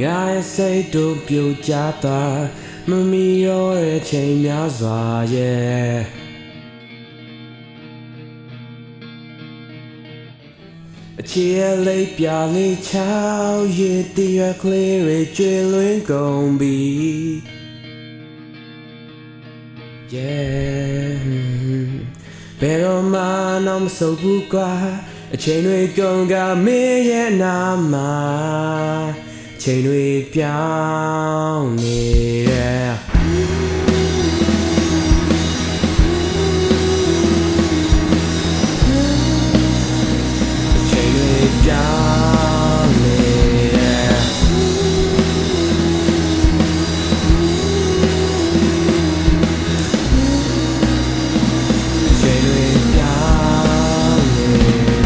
ငါရဲ့စိတ်တို့ပြိုကျသွားမမီရောရဲ့ချိန်များစွာရဲ့အချီရဲ့လိပ်ပြလေးချောင်းရည်တရွက်ကလေးတွေကျွေလွင်ကုန်ပြီ Yeah ဘယ်တော့မှတော့မဆိုဘူးကွာအချိန်တွေကုန်ကမင်းရဲ့နာမှာချိန်တွေပြောင်းနေတယ်ချိန်တွေပြောင်းနေတယ်ချိန်တွေပြောင်းနေတယ်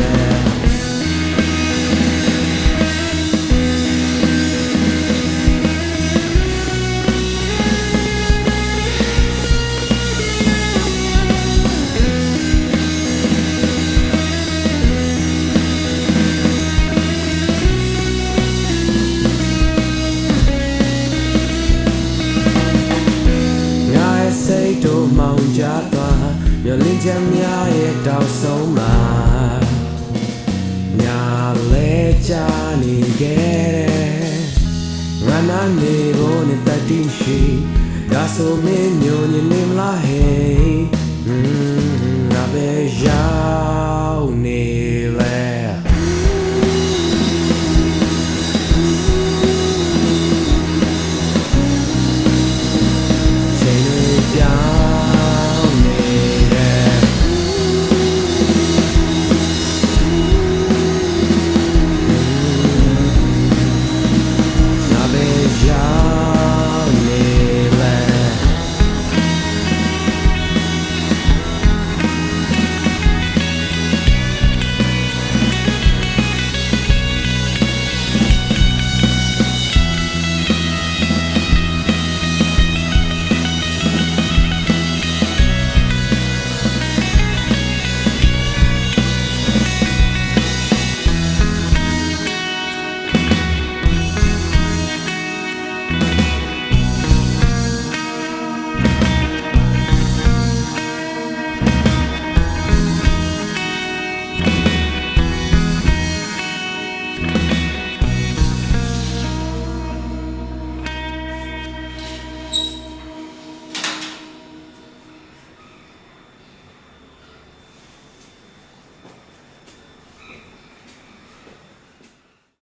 စိတ်တို့မောင်ကြသွားမျောလင်းချက်များရဲ့တောက်ဆုံးမှာညာလဲချနေခဲ့တယ်ငါနာနေဖို့နဲ့တတိရှိဒါဆိုမင်းညိုညနေမလားဟေးငါပဲရာ